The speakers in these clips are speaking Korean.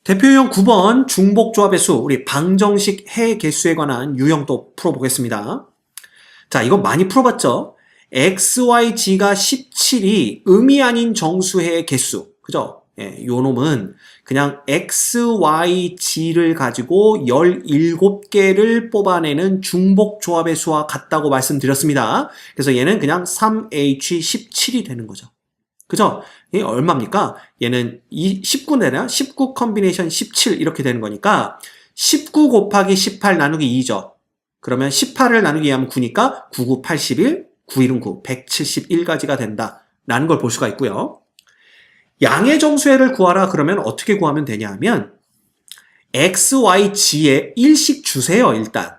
대표 유형 9번 중복조합의 수, 우리 방정식 해 개수에 관한 유형도 풀어보겠습니다. 자, 이거 많이 풀어봤죠? XYG가 17이 음이 아닌 정수해의 개수, 그죠? 예, 요 놈은 그냥 XYG를 가지고 17개를 뽑아내는 중복조합의 수와 같다고 말씀드렸습니다. 그래서 얘는 그냥 3H17이 되는 거죠. 그죠? 이게 얼마입니까? 얘는 19내나 19 컨비네이션 17 이렇게 되는 거니까 19 곱하기 18 나누기 2죠. 그러면 18을 나누기 2 하면 9니까 9, 9, 81, 9, 1은 9, 171가지가 된다라는 걸 볼 수가 있고요. 양의 정수해를 구하라 그러면 어떻게 구하면 되냐 하면 x, y, g에 일씩 주세요, 일단.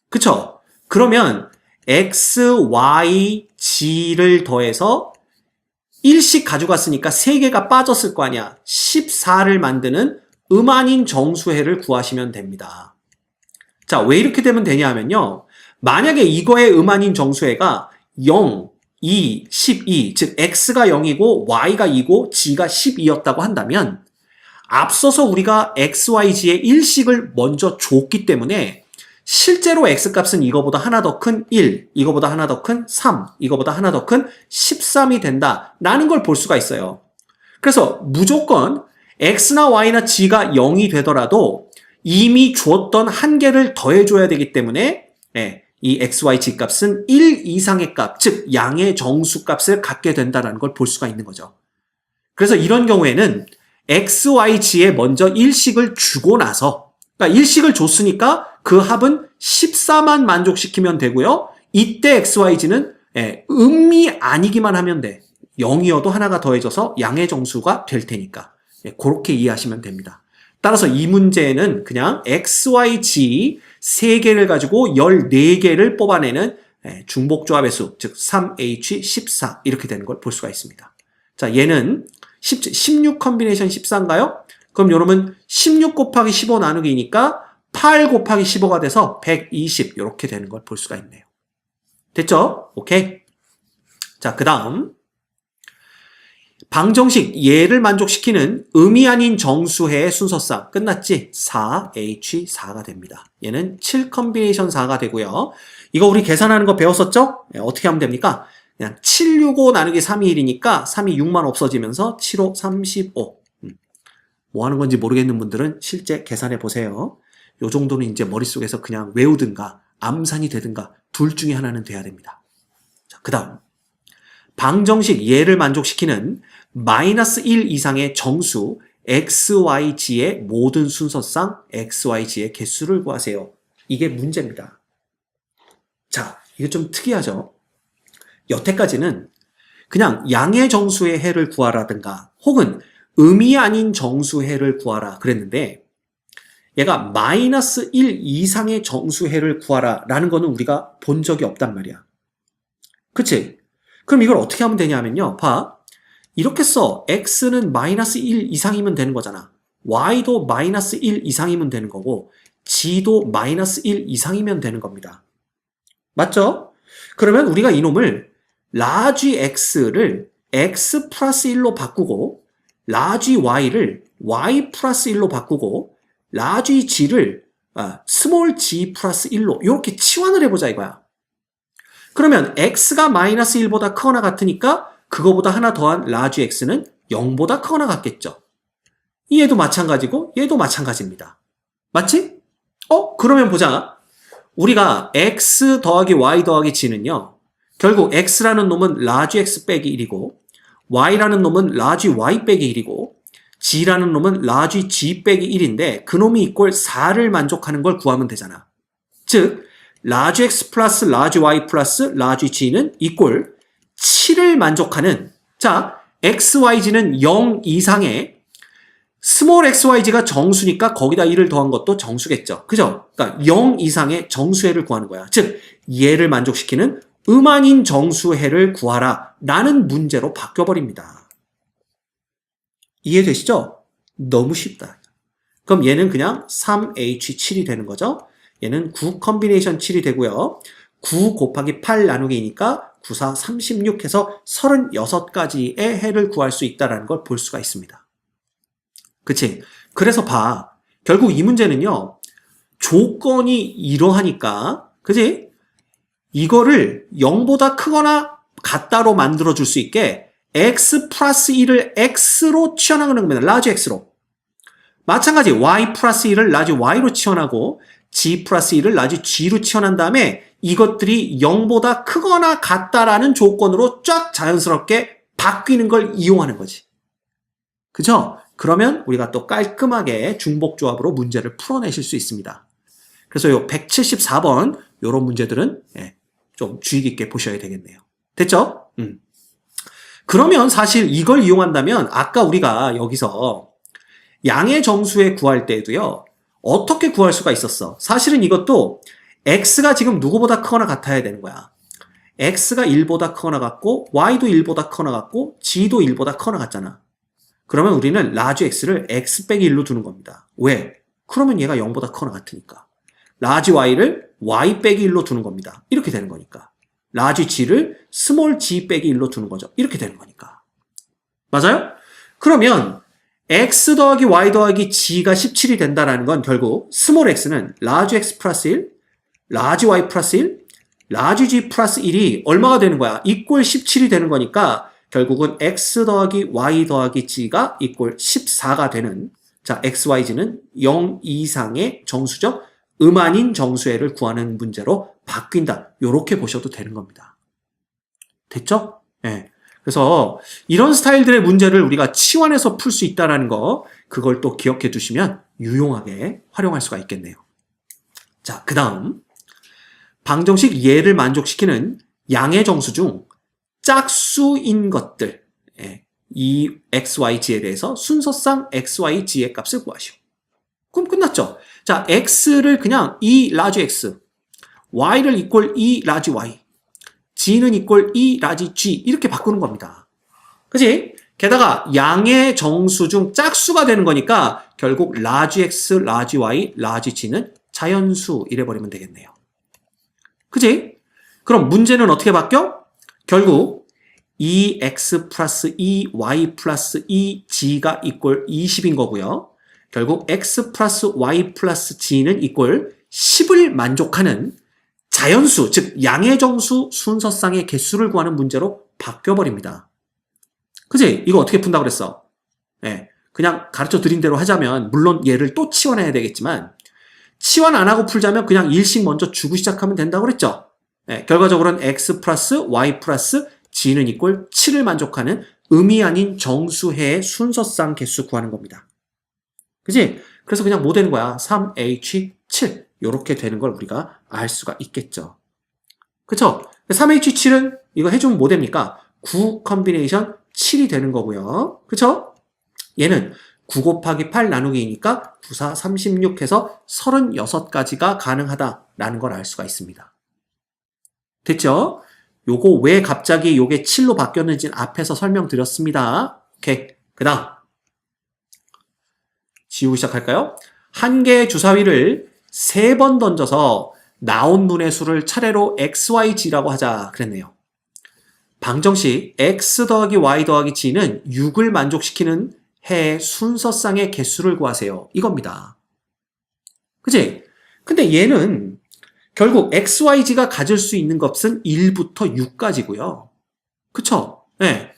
그쵸? 그러면 x, y, g를 더해서 1씩 가져갔으니까 3개가 빠졌을 거 아니야. 14를 만드는 음 아닌 정수해를 구하시면 됩니다. 자, 왜 이렇게 되면 되냐 하면요. 만약에 이거의 음 아닌 정수해가 0, 2, 12, 즉 x가 0이고 y가 2고 g가 12였다고 한다면 앞서서 우리가 x, y, g의 일식을 먼저 줬기 때문에 실제로 x값은 이거보다 하나 더 큰 1, 이거보다 하나 더 큰 3, 이거보다 하나 더 큰 13이 된다라는 걸 볼 수가 있어요. 그래서 무조건 x나 y나 g가 0이 되더라도 이미 줬던 한 개를 더해줘야 되기 때문에 이 x, y, g 값은 1 이상의 값, 즉 양의 정수값을 갖게 된다는 걸 볼 수가 있는 거죠. 그래서 이런 경우에는 x, y, g에 먼저 일식을 주고 나서 그러니까 일식을 줬으니까 그 합은 14만 만족시키면 되고요. 이때 x, y, g는 음이 아니기만 하면 돼. 0이어도 하나가 더해져서 양의 정수가 될 테니까. 그렇게 이해하시면 됩니다. 따라서 이 문제는 그냥 x, y, g 3개를 가지고 14개를 뽑아내는 중복조합의 수, 즉 3H14 이렇게 되는 걸 볼 수가 있습니다. 자, 얘는 16 컨비네이션 14인가요? 그럼 요놈은 16 곱하기 15 나누기니까 8 곱하기 15가 돼서 120 이렇게 되는 걸 볼 수가 있네요. 됐죠? 오케이. 자, 그 다음 방정식 얘를 만족시키는 음이 아닌 정수해의 순서상 끝났지? 4H4가 됩니다. 얘는 7 컨비네이션 4가 되고요. 이거 우리 계산하는 거 배웠었죠? 어떻게 하면 됩니까? 그냥 765 나누기 3이 1이니까 3이 6만 없어지면서 75, 35. 뭐 하는 건지 모르겠는 분들은 실제 계산해 보세요. 요 정도는 이제 머릿속에서 그냥 외우든가 암산이 되든가 둘 중에 하나는 돼야 됩니다. 자, 그 다음 방정식 얘를 만족시키는 마이너스 1 이상의 정수 XYG의 모든 순서상 XYG의 개수를 구하세요. 이게 문제입니다. 자, 이게 좀 특이하죠? 여태까지는 그냥 양의 정수의 해를 구하라든가 혹은 음이 아닌 정수해를 구하라 그랬는데 얘가 마이너스 1 이상의 정수해를 구하라 라는 거는 우리가 본 적이 없단 말이야. 그치? 그럼 이걸 어떻게 하면 되냐면요. 봐. 이렇게 써. x는 마이너스 1 이상이면 되는 거잖아. y도 마이너스 1 이상이면 되는 거고 g도 마이너스 1 이상이면 되는 겁니다. 맞죠? 그러면 우리가 이놈을 라지 x를 x 플러스 1로 바꾸고 라지 y를 y 플러스 1로 바꾸고 라지 g를 스몰 g 플러스 1로 이렇게 치환을 해보자 이거야. 그러면 x가 마이너스 1보다 크거나 같으니까 그거보다 하나 더한 라지 x는 0보다 크거나 같겠죠. 얘도 마찬가지고 얘도 마찬가지입니다. 맞지? 그러면 보자. 우리가 x 더하기 y 더하기 g는요. 결국 x라는 놈은 라지 x 빼기 1이고 y라는 놈은 라지 y 빼기 1이고 g라는 놈은 라지 g 빼기 1인데 그놈이 이꼴 4를 만족하는 걸 구하면 되잖아. 즉 라지 x 플러스 라지 y 플러스 라지 g는 이꼴 7을 만족하는 자 xyg는 0 이상의 스몰 xyg가 정수니까 거기다 1을 더한 것도 정수겠죠. 그죠? 그러니까 0 이상의 정수해를 구하는 거야. 즉 얘를 만족시키는 음 아닌 정수해를 구하라 라는 문제로 바뀌어버립니다. 이해되시죠? 너무 쉽다. 그럼 얘는 그냥 3H7이 되는 거죠. 얘는 9 컨비네이션 7이 되고요. 9 곱하기 8 나누기니까 9, 4, 36 해서 36가지의 해를 구할 수 있다는 걸 볼 수가 있습니다. 그치? 그래서 봐. 결국 이 문제는요. 조건이 이러하니까, 그지? 이거를 0보다 크거나 같다로 만들어줄 수 있게 x 플러스 1을 x로 치환하는 겁니다. 라지 x로. 마찬가지 y 플러스 1을 라지 y로 치환하고 g 플러스 1을 라지 g로 치환한 다음에 이것들이 0보다 크거나 같다라는 조건으로 쫙 자연스럽게 바뀌는 걸 이용하는 거지. 그죠? 그러면 우리가 또 깔끔하게 중복조합으로 문제를 풀어내실 수 있습니다. 그래서 요 174번 요런 문제들은 좀 주의 깊게 보셔야 되겠네요. 됐죠? 그러면 사실 이걸 이용한다면 아까 우리가 여기서 양의 정수에 구할 때에도요. 어떻게 구할 수가 있었어? 사실은 이것도 x가 지금 누구보다 크거나 같아야 되는 거야. x가 1보다 크거나 같고 y도 1보다 크거나 같고 g도 1보다 크거나 같잖아. 그러면 우리는 라지 x를 x 빼기 1로 두는 겁니다. 왜? 그러면 얘가 0보다 크거나 같으니까. 라지 y를 y 빼기 1로 두는 겁니다. 이렇게 되는 거니까. 라지 g를 스몰 g 빼기 1로 두는 거죠. 이렇게 되는 거니까. 맞아요? 그러면 x 더하기 y 더하기 g가 17이 된다는 건 결국 스몰 x는 라지 x 플러스 1, 라지 y 플러스 1, 라지 g 플러스 1이 얼마가 되는 거야? 이꼴 17이 되는 거니까 결국은 x 더하기 y 더하기 g가 이꼴 14가 되는 자 x, y, g는 0 이상의 정수적 아닌 정수해를 구하는 문제로 바뀐다. 이렇게 보셔도 되는 겁니다. 됐죠? 네. 그래서 이런 스타일들의 문제를 우리가 치환해서 풀 수 있다는 거 그걸 또 기억해 두시면 유용하게 활용할 수가 있겠네요. 자, 그 다음 방정식 예를 만족시키는 양의 정수 중 짝수인 것들 이 x, y, g에 대해서 순서상 x, y, g의 값을 구하시오. 그럼 끝났죠? 자, x를 그냥 2 라지 x, y를 이꼴 2 라지 y, g는 이꼴 2 라지 g 이렇게 바꾸는 겁니다. 그치? 게다가 양의 정수 중 짝수가 되는 거니까 결국 라지 x, 라지 y, 라지 g는 자연수 이래버리면 되겠네요. 그치? 그럼 문제는 어떻게 바뀌어? 결국 2x 플러스 2y 플러스 2g가 이꼴 20인 거고요. 결국 x 플러스 y 플러스 g는 이꼴 10을 만족하는 자연수, 즉 양의 정수 순서상의 개수를 구하는 문제로 바뀌어버립니다. 그치? 이거 어떻게 푼다고 그랬어? 그냥 가르쳐 드린 대로 하자면 물론 얘를 또 치환해야 되겠지만 치환 안 하고 풀자면 그냥 일식 먼저 주고 시작하면 된다고 그랬죠? 결과적으로는 x 플러스 y 플러스 g는 이꼴 7을 만족하는 음이 아닌 정수해의 순서상 개수 구하는 겁니다. 그치? 그래서 그냥 뭐 되는 거야? 3H7 이렇게 되는 걸 우리가 알 수가 있겠죠. 그쵸? 3H7은 이거 해주면 뭐 됩니까? 9 컨비네이션 7이 되는 거고요. 그쵸? 얘는 9 곱하기 8 나누기니까 9, 4, 36 해서 36가지가 가능하다라는 걸 알 수가 있습니다. 됐죠? 요거 왜 갑자기 요게 7로 바뀌었는지는 앞에서 설명드렸습니다. 오케이. 그 다음 지우기 시작할까요? 한 개의 주사위를 3번 던져서 나온 문의 수를 차례로 x, y, g라고 하자 그랬네요. 방정식 x 더하기 y 더하기 g는 6을 만족시키는 해의 순서상의 개수를 구하세요. 이겁니다. 그치? 근데 얘는 결국 x, y, g가 가질 수 있는 값은 1부터 6까지고요. 그쵸? 네.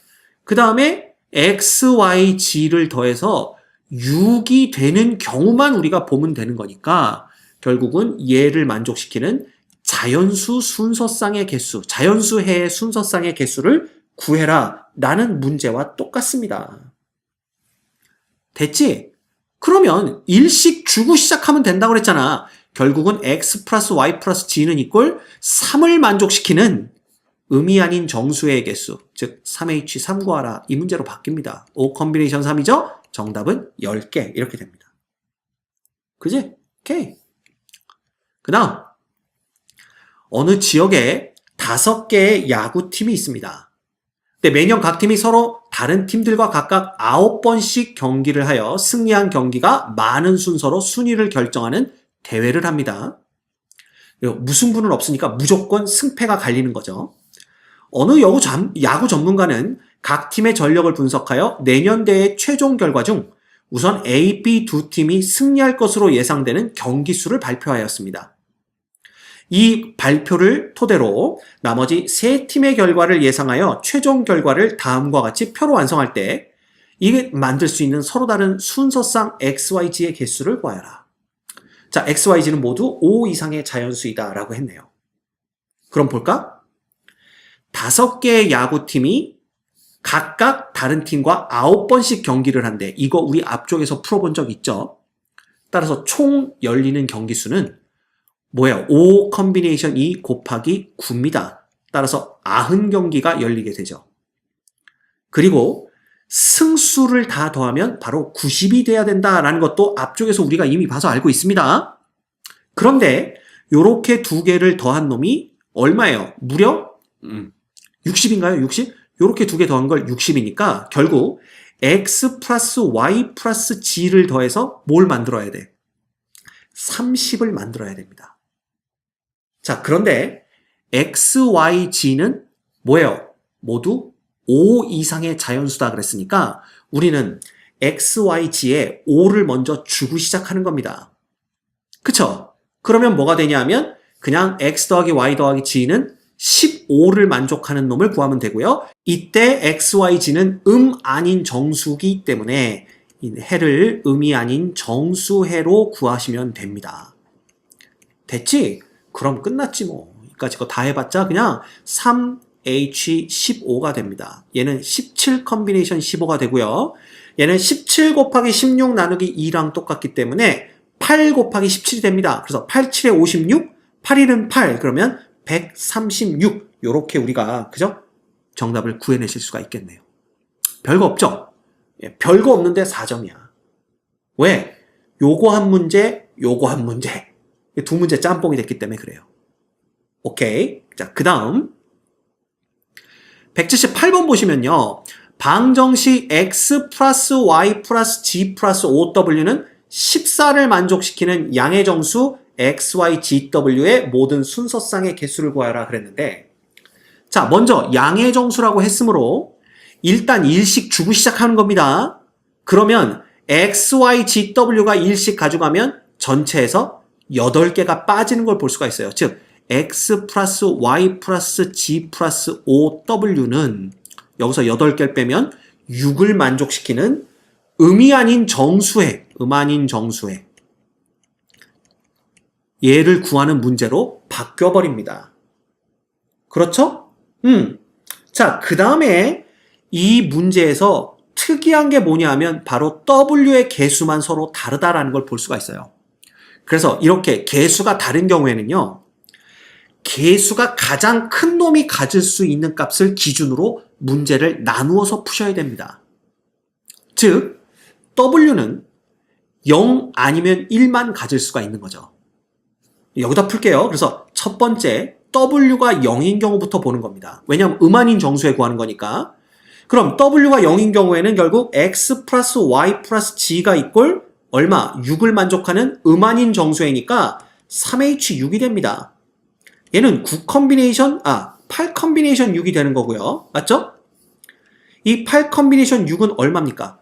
그 다음에 x, y, g를 더해서 6이 되는 경우만 우리가 보면 되는 거니까 결국은 얘를 만족시키는 자연수 순서상의 개수, 자연수해의 순서상의 개수를 구해라 라는 문제와 똑같습니다. 됐지? 그러면 일식 주고 시작하면 된다고 그랬잖아. 결국은 x 플러스 y 플러스 g는 이꼴 3을 만족시키는 음이 아닌 정수의 개수, 즉 3H3 구하라 이 문제로 바뀝니다. 5 컨비네이션 3이죠? 정답은 10개 이렇게 됩니다. 그지? 오케이. 그 다음 어느 지역에 5개의 야구팀이 있습니다. 근데 매년 각 팀이 서로 다른 팀들과 각각 9번씩 경기를 하여 승리한 경기가 많은 순서로 순위를 결정하는 대회를 합니다. 무승부는 없으니까 무조건 승패가 갈리는 거죠. 어느 야구 전문가는 각 팀의 전력을 분석하여 내년 대회 최종 결과 중 우선 A, B 두 팀이 승리할 것으로 예상되는 경기 수를 발표하였습니다. 이 발표를 토대로 나머지 세 팀의 결과를 예상하여 최종 결과를 다음과 같이 표로 완성할 때 이게 만들 수 있는 서로 다른 순서상 XYZ의 개수를 구하여라. 자, XYZ는 모두 5 이상의 자연수이다 라고 했네요. 그럼 볼까? 5개의 야구팀이 각각 다른 팀과 9번씩 경기를 한대. 이거 우리 앞쪽에서 풀어본 적 있죠? 따라서 총 열리는 경기 수는 뭐예요? 5 컨비네이션 2 곱하기 9입니다. 따라서 90경기가 열리게 되죠. 그리고 승수를 다 더하면 바로 90이 돼야 된다라는 것도 앞쪽에서 우리가 이미 봐서 알고 있습니다. 그런데 이렇게 두 개를 더한 놈이 얼마예요? 무려 60인가요? 60? 이렇게 두 개 더한 걸 60이니까 결국 x 플러스 y 플러스 g를 더해서 뭘 만들어야 돼? 30을 만들어야 됩니다. 자, 그런데 x, y, g는 뭐예요? 모두 5 이상의 자연수다 그랬으니까 우리는 x, y, g에 5를 먼저 주고 시작하는 겁니다. 그쵸? 그러면 뭐가 되냐면 그냥 x 더하기 y 더하기 g는 15를 만족하는 놈을 구하면 되고요. 이때 x, y, g는 아닌 정수기 때문에 이 해를 음이 아닌 정수해로 구하시면 됩니다. 됐지? 그럼 끝났지 뭐. 여기까지 거 다 해봤자 그냥 3H15가 됩니다. 얘는 17 컨비네이션 15가 되고요. 얘는 17 곱하기 16 나누기 2랑 똑같기 때문에 8 곱하기 17이 됩니다. 그래서 8, 7에 56, 8, 1은 8. 그러면 136. 요렇게 우리가 그죠? 정답을 구해내실 수가 있겠네요. 별거 없죠? 예, 별거 없는데 4점이야. 왜? 요거 한 문제, 요거 한 문제. 두 문제 짬뽕이 됐기 때문에 그래요. 오케이. 자, 그 다음 178번 보시면요. 방정식 x 플러스 y 플러스 g 플러스 5w는 14를 만족시키는 양의 정수 x, y, g, w의 모든 순서상의 개수를 구하라 그랬는데 자, 먼저 양의 정수라고 했으므로 일단 1씩 주고 시작하는 겁니다. 그러면 x, y, g, w가 1씩 가져가면 전체에서 8개가 빠지는 걸 볼 수가 있어요. 즉 x 플러스 y 플러스 g 플러스 5w는 여기서 8개를 빼면 6을 만족시키는 음이 아닌 정수해, 얘를 구하는 문제로 바뀌어버립니다. 그렇죠? 자, 그 다음에 이 문제에서 특이한 게 뭐냐 하면 바로 w의 개수만 서로 다르다라는 걸 볼 수가 있어요. 그래서 이렇게 개수가 다른 경우에는요. 개수가 가장 큰 놈이 가질 수 있는 값을 기준으로 문제를 나누어서 푸셔야 됩니다. 즉, w는 0 아니면 1만 가질 수가 있는 거죠. 여기다 풀게요. 그래서 첫 번째, w가 0인 경우부터 보는 겁니다. 왜냐하면 아닌 정수에 구하는 거니까. 그럼 w가 0인 경우에는 결국 x 플러스 y 플러스 g가 이꼴 얼마? 6을 만족하는 아닌 정수회니까 3h6이 됩니다. 얘는 8 컨비네이션 6이 되는 거고요. 맞죠? 이 8 컨비네이션 6은 얼마입니까?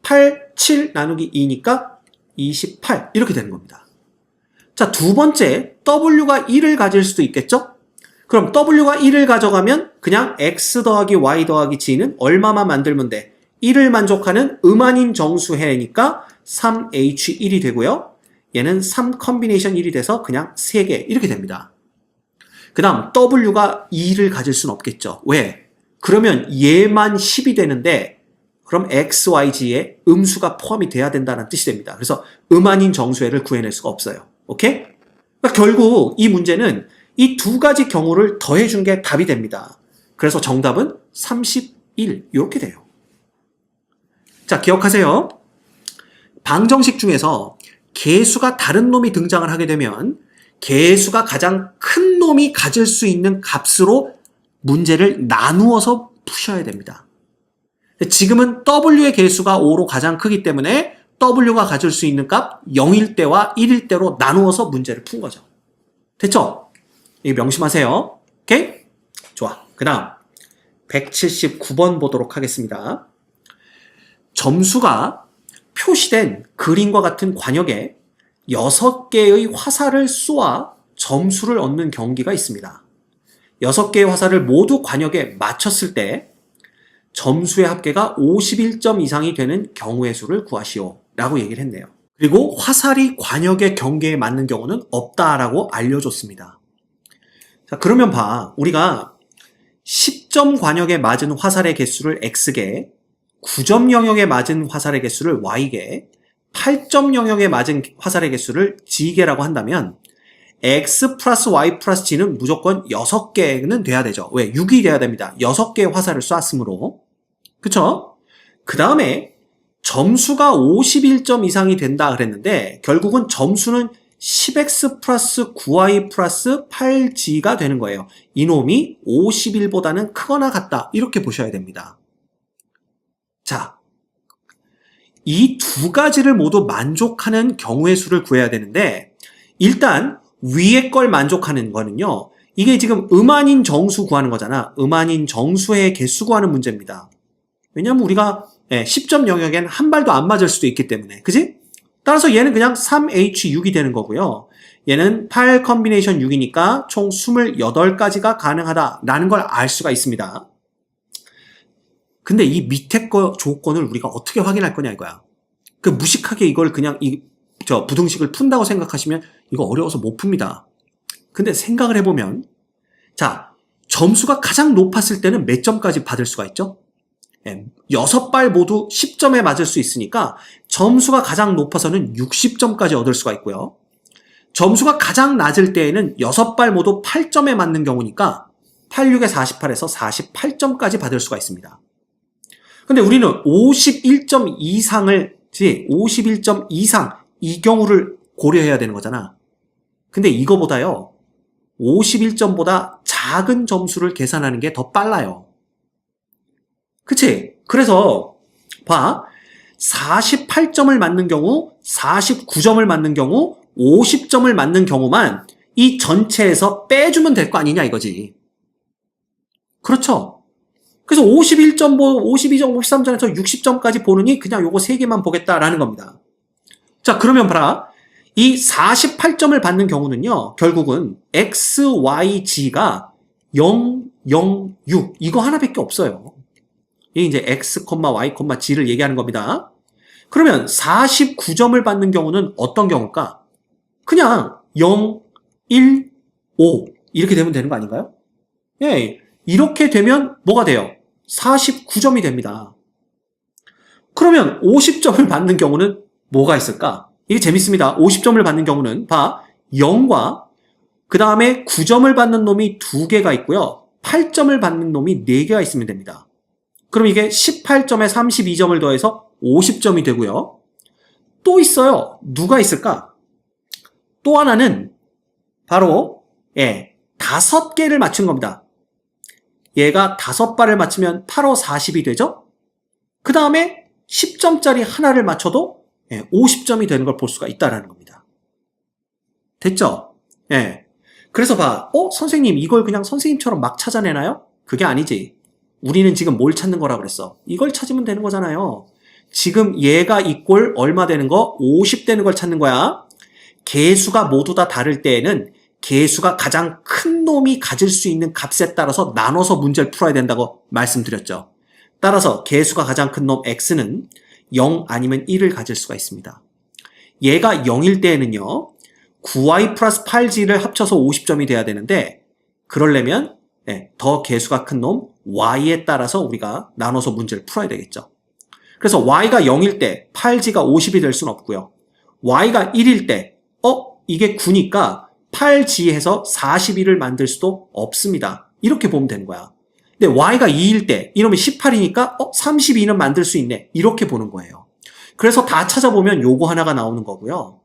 8, 7 나누기 2니까 28 이렇게 되는 겁니다. 자, 두 번째 w가 1을 가질 수도 있겠죠? 그럼 w가 1을 가져가면 그냥 x 더하기 y 더하기 g는 얼마만 만들면 돼? 1을 만족하는 아닌 정수해니까 3h1이 되고요. 얘는 3 컨비네이션 1이 돼서 그냥 3개 이렇게 됩니다. 그 다음 w가 2를 가질 수는 없겠죠. 왜? 그러면 얘만 10이 되는데 그럼 x, y, g에 음수가 포함이 돼야 된다는 뜻이 됩니다. 그래서 아닌 정수해를 구해낼 수가 없어요. 오케이? 그러니까 결국 이 문제는 이 두 가지 경우를 더해준 게 답이 됩니다. 그래서 정답은 31 이렇게 돼요. 자, 기억하세요. 방정식 중에서 개수가 다른 놈이 등장을 하게 되면 개수가 가장 큰 놈이 가질 수 있는 값으로 문제를 나누어서 푸셔야 됩니다. 지금은 w의 개수가 5로 가장 크기 때문에 w가 가질 수 있는 값 0일 때와 1일 때로 나누어서 문제를 푼 거죠. 됐죠? 이거 명심하세요. 오케이? 좋아. 그 다음 179번 보도록 하겠습니다. 점수가 표시된 그림과 같은 관역에 6개의 화살을 쏘아 점수를 얻는 경기가 있습니다. 6개의 화살을 모두 관역에 맞췄을 때 점수의 합계가 51점 이상이 되는 경우의 수를 구하시오 라고 얘기를 했네요. 그리고 화살이 관역의 경계에 맞는 경우는 없다라고 알려줬습니다. 자, 그러면 봐. 우리가 10점 관역에 맞은 화살의 개수를 X개, 9점 영역에 맞은 화살의 개수를 Y개, 8점 영역에 맞은 화살의 개수를 G개라고 한다면 X 플러스 Y 플러스 G는 무조건 6개는 돼야 되죠. 왜? 6이 돼야 됩니다. 6개의 화살을 쐈으므로. 그쵸? 그 다음에 점수가 51점 이상이 된다 그랬는데 결국은 점수는 10x 플러스 9y 플러스 8g가 되는 거예요. 이놈이 51보다는 크거나 같다. 이렇게 보셔야 됩니다. 자, 이 두 가지를 모두 만족하는 경우의 수를 구해야 되는데 일단 위에 걸 만족하는 거는요. 이게 지금 아닌 정수 구하는 거잖아. 아닌 정수의 개수 구하는 문제입니다. 왜냐면 우리가 10점 영역엔 한 발도 안 맞을 수도 있기 때문에. 그지? 따라서 얘는 그냥 3H6이 되는 거고요. 얘는 8 컨비네이션 6이니까 총 28가지가 가능하다라는 걸 알 수가 있습니다. 근데 이 밑에 거 조건을 우리가 어떻게 확인할 거냐 이거야. 그 무식하게 이걸 그냥 부등식을 푼다고 생각하시면 이거 어려워서 못 풉니다. 근데 생각을 해보면 자, 점수가 가장 높았을 때는 몇 점까지 받을 수가 있죠? 6발 모두 10점에 맞을 수 있으니까 점수가 가장 높아서는 60점까지 얻을 수가 있고요. 점수가 가장 낮을 때에는 6발 모두 8점에 맞는 경우니까 86에 48에서 48점까지 받을 수가 있습니다. 근데 우리는 51점 이상 이 경우를 고려해야 되는 거잖아. 근데 이거보다요 51점보다 작은 점수를 계산하는 게 더 빨라요. 그치? 그래서 봐. 48점을 맞는 경우, 49점을 맞는 경우, 50점을 맞는 경우만 이 전체에서 빼주면 될 거 아니냐 이거지. 그렇죠? 그래서 51점, 52점, 53점에서 60점까지 보느니 그냥 요거 3개만 보겠다라는 겁니다. 자, 그러면 봐라. 이 48점을 받는 경우는요, 결국은 X, Y, G가 0, 0, 6 이거 하나밖에 없어요. 이게 이제 X, Y, G를 얘기하는 겁니다. 그러면 49점을 받는 경우는 어떤 경우일까? 그냥 0, 1, 5 이렇게 되면 되는 거 아닌가요? 예, 이렇게 되면 뭐가 돼요? 49점이 됩니다. 그러면 50점을 받는 경우는 뭐가 있을까? 이게 재밌습니다. 50점을 받는 경우는 봐, 0과 그 다음에 9점을 받는 놈이 2개가 있고요. 8점을 받는 놈이 4개가 있으면 됩니다. 그럼 이게 18점에 32점을 더해서 50점이 되고요. 또 있어요. 누가 있을까? 또 하나는 바로 5개를 맞춘 겁니다. 얘가 5발을 맞추면 8, 5, 40이 되죠? 그 다음에 10점짜리 하나를 맞춰도 50점이 되는 걸 볼 수가 있다는 겁니다. 됐죠? 그래서 봐. 선생님 이걸 그냥 선생님처럼 막 찾아내나요? 그게 아니지. 우리는 지금 뭘 찾는 거라 그랬어? 이걸 찾으면 되는 거잖아요. 지금 얘가 이꼴 얼마 되는 거? 50 되는 걸 찾는 거야. 개수가 모두 다 다를 때에는 개수가 가장 큰 놈이 가질 수 있는 값에 따라서 나눠서 문제를 풀어야 된다고 말씀드렸죠. 따라서 개수가 가장 큰 놈 X는 0 아니면 1을 가질 수가 있습니다. 얘가 0일 때에는요. 9y 플러스 8g를 합쳐서 50점이 돼야 되는데 그러려면 더 개수가 큰 놈 y에 따라서 우리가 나눠서 문제를 풀어야 되겠죠. 그래서 y가 0일 때 8g가 50이 될 수는 없고요. y가 1일 때 이게 9니까 8g해서 41을 만들 수도 없습니다. 이렇게 보면 되는 거야. 근데 y가 2일 때 이놈이 18이니까 32는 만들 수 있네. 이렇게 보는 거예요. 그래서 다 찾아보면 요거 하나가 나오는 거고요.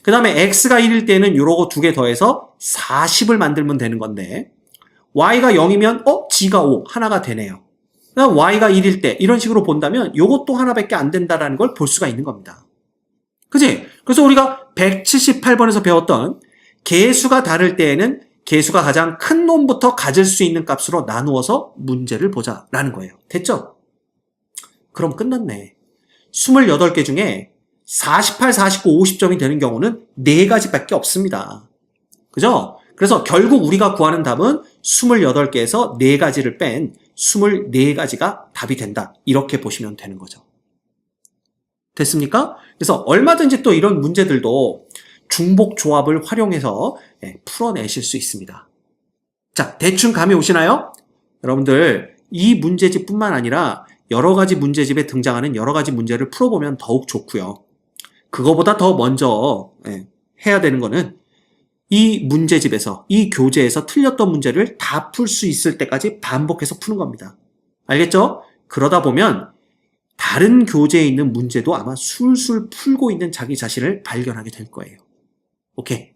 그 다음에 x가 1일 때는 요러고 2개 더해서 40을 만들면 되는 건데 y가 0이면 g가 5 하나가 되네요. 그다음 y가 1일 때 이런 식으로 본다면 요것도 하나밖에 안 된다라는 걸 볼 수가 있는 겁니다. 그치? 그래서 우리가 178번에서 배웠던 개수가 다를 때에는 개수가 가장 큰 놈부터 가질 수 있는 값으로 나누어서 문제를 보자라는 거예요. 됐죠? 그럼 끝났네. 28개 중에 48, 49, 50점이 되는 경우는 4가지밖에 없습니다. 그죠? 그래서 결국 우리가 구하는 답은 28개에서 4가지를 뺀 24가지가 답이 된다. 이렇게 보시면 되는 거죠. 됐습니까? 그래서 얼마든지 또 이런 문제들도 중복 조합을 활용해서 풀어내실 수 있습니다. 자, 대충 감이 오시나요? 여러분들 이 문제집뿐만 아니라 여러 가지 문제집에 등장하는 여러 가지 문제를 풀어보면 더욱 좋고요. 그거보다 더 먼저 해야 되는 거는 이 문제집에서, 이 교재에서 틀렸던 문제를 다 풀 수 있을 때까지 반복해서 푸는 겁니다. 알겠죠? 그러다 보면 다른 교재에 있는 문제도 아마 술술 풀고 있는 자기 자신을 발견하게 될 거예요. 오케이.